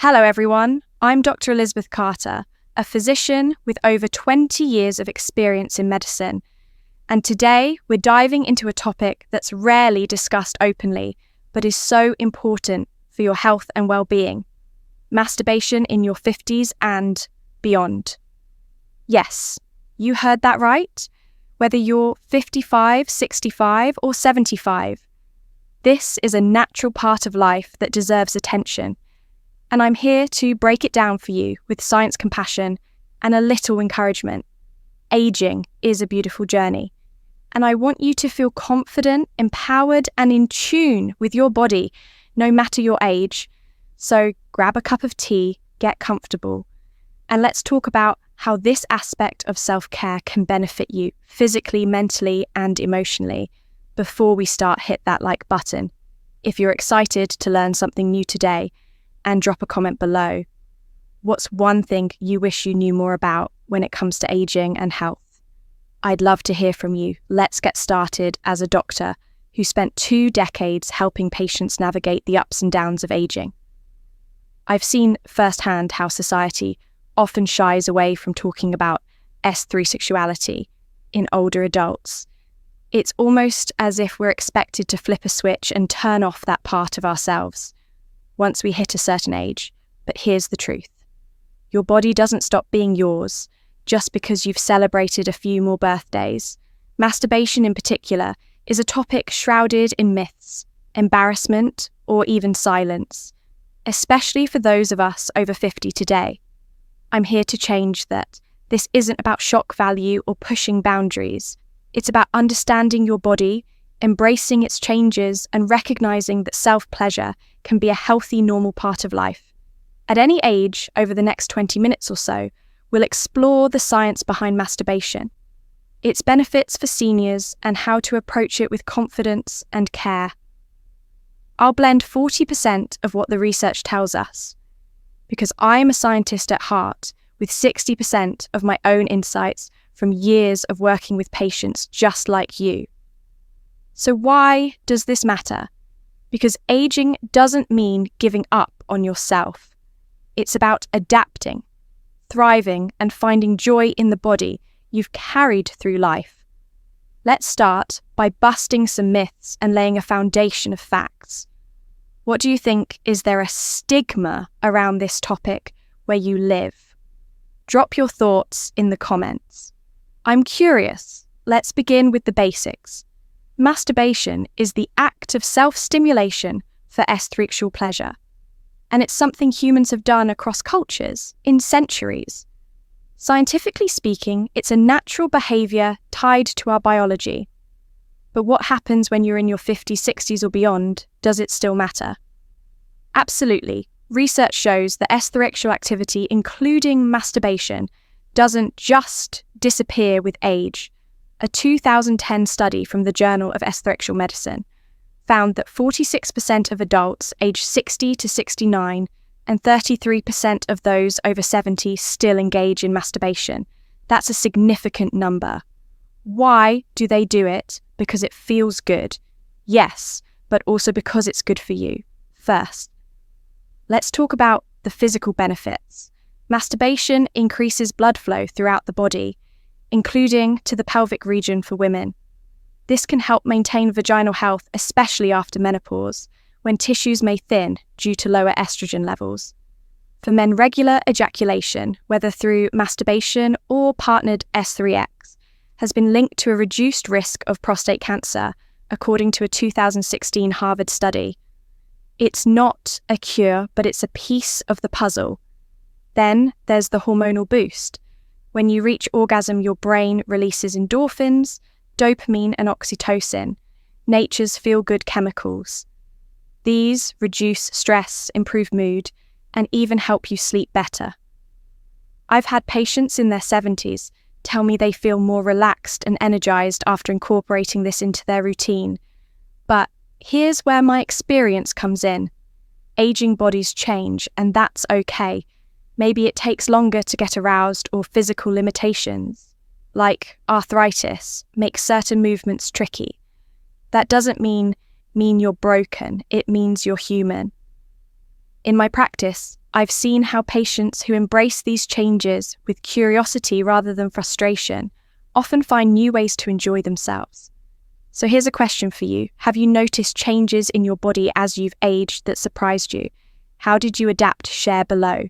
Hello everyone, I'm Dr. Elizabeth Carter, a physician with over 20 years of experience in medicine. And today we're diving into a topic that's rarely discussed openly, but is so important for your health and well-being: masturbation in your 50s and beyond. Yes, you heard that right. Whether you're 55, 65, or 75, this is a natural part of life that deserves attention. And I'm here to break it down for you with science compassion and a little encouragement. Aging is a beautiful journey, and I want you to feel confident, empowered, and in tune with your body, no matter your age. So grab a cup of tea, get comfortable, and let's talk about how this aspect of self-care can benefit you physically, mentally, and emotionally before we hit that like button. If you're excited to learn something new today, and drop a comment below. What's one thing you wish you knew more about when it comes to aging and health? I'd love to hear from you. Let's get started as a doctor who spent 2 decades helping patients navigate the ups and downs of aging. I've seen firsthand how society often shies away from talking about S3 sexuality in older adults. It's almost as if we're expected to flip a switch and turn off that part of ourselves once we hit a certain age. But here's the truth. Your body doesn't stop being yours just because you've celebrated a few more birthdays. Masturbation in particular is a topic shrouded in myths, embarrassment, or even silence, especially for those of us over 50 today. I'm here to change that. This isn't about shock value or pushing boundaries. It's about understanding your body, embracing its changes, and recognizing that self-pleasure can be a healthy, normal part of life. At any age, over the next 20 minutes or so, we'll explore the science behind masturbation, its benefits for seniors, and how to approach it with confidence and care. I'll blend 40% of what the research tells us, because I'm a scientist at heart with 60% of my own insights from years of working with patients just like you. So why does this matter? Because aging doesn't mean giving up on yourself. It's about adapting, thriving, and finding joy in the body you've carried through life. Let's start by busting some myths and laying a foundation of facts. What do you think? Is there a stigma around this topic where you live? Drop your thoughts in the comments. I'm curious. Let's begin with the basics. Masturbation is the act of self-stimulation for estrictual pleasure, and it's something humans have done across cultures in centuries. Scientifically speaking, it's a natural behavior tied to our biology. But what happens when you're in your 50s, 60s, or beyond? Does it still matter? Absolutely. Research shows that estrictual activity, including masturbation, doesn't just disappear with age. A 2010 study from the Journal of Estrictual Medicine found that 46% of adults aged 60 to 69 and 33% of those over 70 still engage in masturbation. That's a significant number. Why do they do it? Because it feels good. Yes, but also because it's good for you. First, let's talk about the physical benefits. Masturbation increases blood flow throughout the body, including to the pelvic region for women. This can help maintain vaginal health, especially after menopause, when tissues may thin due to lower estrogen levels. For men, regular ejaculation, whether through masturbation or partnered S3X, has been linked to a reduced risk of prostate cancer, according to a 2016 Harvard study. It's not a cure, but it's a piece of the puzzle. Then there's the hormonal boost. When you reach orgasm, your brain releases endorphins, dopamine, and oxytocin, nature's feel-good chemicals. These reduce stress, improve mood, and even help you sleep better. I've had patients in their 70s tell me they feel more relaxed and energized after incorporating this into their routine. But here's where my experience comes in. Aging bodies change, and that's okay. Maybe it takes longer to get aroused, or physical limitations, like arthritis, make certain movements tricky. That doesn't mean you're broken. It means you're human. In my practice, I've seen how patients who embrace these changes with curiosity rather than frustration often find new ways to enjoy themselves. So here's a question for you. Have you noticed changes in your body as you've aged that surprised you? How did you adapt? Share below.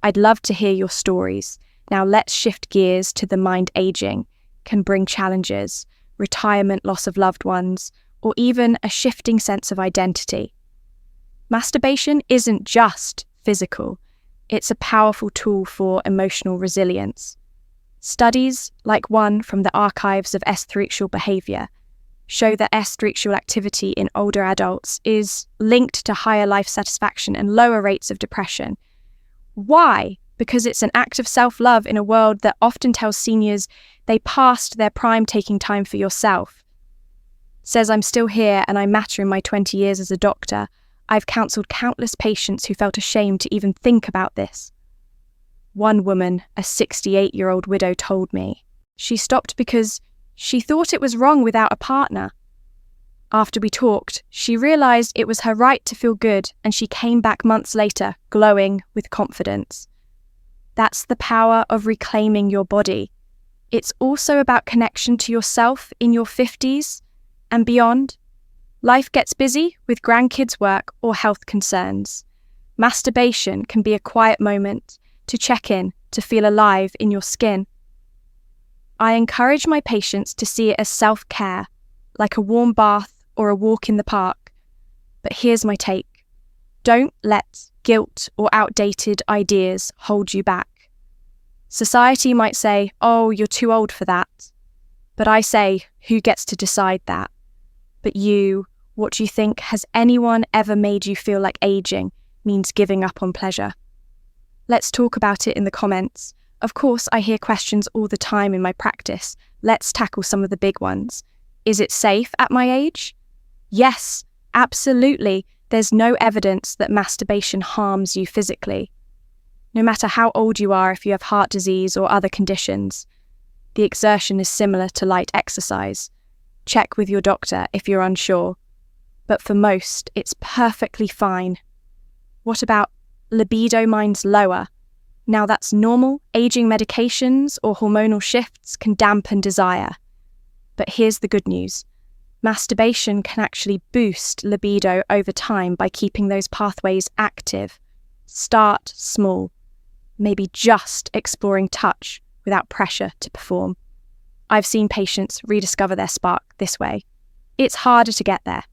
I'd love to hear your stories. Now let's shift gears to the mind. Aging can bring challenges, retirement, loss of loved ones, or even a shifting sense of identity. Masturbation isn't just physical. It's a powerful tool for emotional resilience. Studies, like one from the Archives of Estrictual Behavior, show that estrictual activity in older adults is linked to higher life satisfaction and lower rates of depression. Why? Because it's an act of self-love in a world that often tells seniors they passed their prime taking time for yourself. Says I'm still here and I matter in my 20 years as a doctor. I've counselled countless patients who felt ashamed to even think about this. One woman, a 68-year-old widow, told me she stopped because she thought it was wrong without a partner. After we talked, she realised it was her right to feel good, and she came back months later, glowing with confidence. That's the power of reclaiming your body. It's also about connection to yourself in your 50s and beyond. Life gets busy with grandkids' work or health concerns. Masturbation can be a quiet moment to check in, to feel alive in your skin. I encourage my patients to see it as self-care, like a warm bath or a walk in the park. But here's my take. Don't let guilt or outdated ideas hold you back. Society might say, oh, you're too old for that. But I say, who gets to decide that? But you, what do you think? Has anyone ever made you feel like aging means giving up on pleasure? Let's talk about it in the comments. Of course, I hear questions all the time in my practice. Let's tackle some of the big ones. Is it safe at my age? Yes, absolutely. There's no evidence that masturbation harms you physically. No matter how old you are, if you have heart disease or other conditions, the exertion is similar to light exercise. Check with your doctor if you're unsure. But for most, it's perfectly fine. What about libido? Mine's lower. Now that's normal. Aging medications or hormonal shifts can dampen desire. But here's the good news. Masturbation can actually boost libido over time by keeping those pathways active. Start small. Maybe just exploring touch without pressure to perform. I've seen patients rediscover their spark this way. It's harder to get there.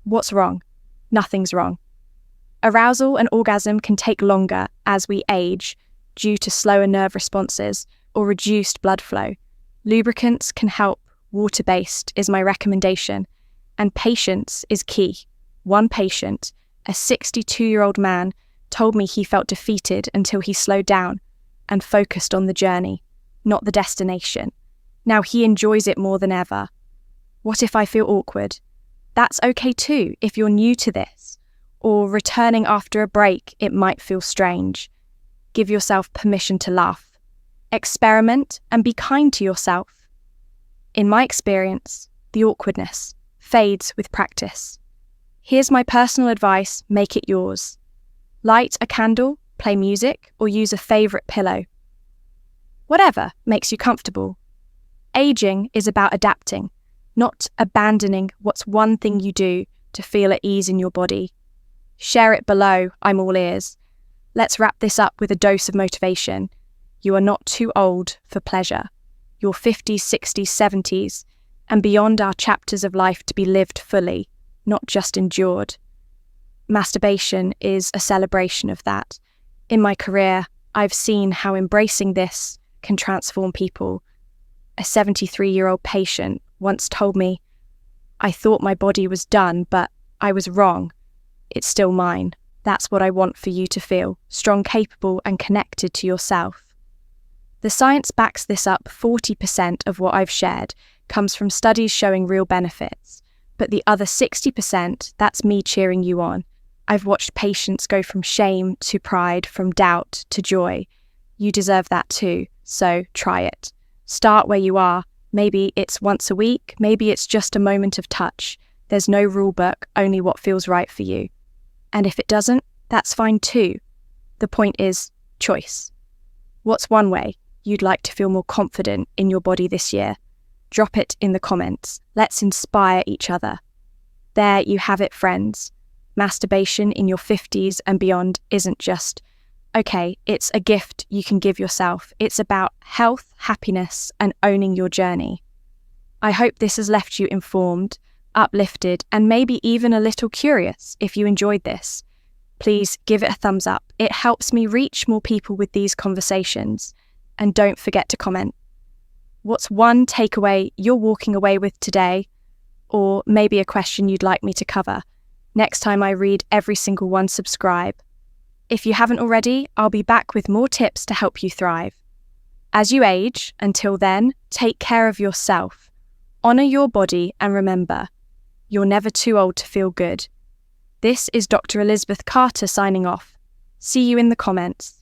What's wrong? Nothing's wrong. Arousal and orgasm can take longer as we age due to slower nerve responses or reduced blood flow. Lubricants can help. Water-based is my recommendation, and patience is key. One patient, a 62-year-old man, told me he felt defeated until he slowed down and focused on the journey, not the destination. Now he enjoys it more than ever. What if I feel awkward? That's okay too if you're new to this, or returning after a break, it might feel strange. Give yourself permission to laugh. Experiment and be kind to yourself. In my experience, the awkwardness fades with practice. Here's my personal advice, make it yours. Light a candle, play music, or use a favourite pillow. Whatever makes you comfortable. Aging is about adapting, not abandoning what's one thing you do to feel at ease in your body. Share it below, I'm all ears. Let's wrap this up with a dose of motivation. You are not too old for pleasure. Your 50s, 60s, 70s, and beyond are chapters of life to be lived fully, not just endured. Masturbation is a celebration of that. In my career, I've seen how embracing this can transform people. A 73-year-old patient once told me, I thought my body was done, but I was wrong. It's still mine. That's what I want for you to feel, strong, capable, and connected to yourself. The science backs this up. 40% of what I've shared comes from studies showing real benefits, but the other 60%, that's me cheering you on. I've watched patients go from shame to pride, from doubt to joy. You deserve that too, so try it. Start where you are. Maybe it's once a week, maybe it's just a moment of touch. There's no rule book, only what feels right for you. And if it doesn't, that's fine too. The point is choice. What's one way you'd like to feel more confident in your body this year? Drop it in the comments. Let's inspire each other. There you have it, friends. Masturbation in your 50s and beyond isn't just, okay, it's a gift you can give yourself. It's about health, happiness, and owning your journey. I hope this has left you informed, uplifted, and maybe even a little curious. If you enjoyed this, please give it a thumbs up. It helps me reach more people with these conversations. And don't forget to comment. What's one takeaway you're walking away with today? Or maybe a question you'd like me to cover? Next time I read every single one, subscribe. If you haven't already, I'll be back with more tips to help you thrive. As you age, until then, take care of yourself. Honor your body and remember, you're never too old to feel good. This is Dr. Elizabeth Carter signing off. See you in the comments.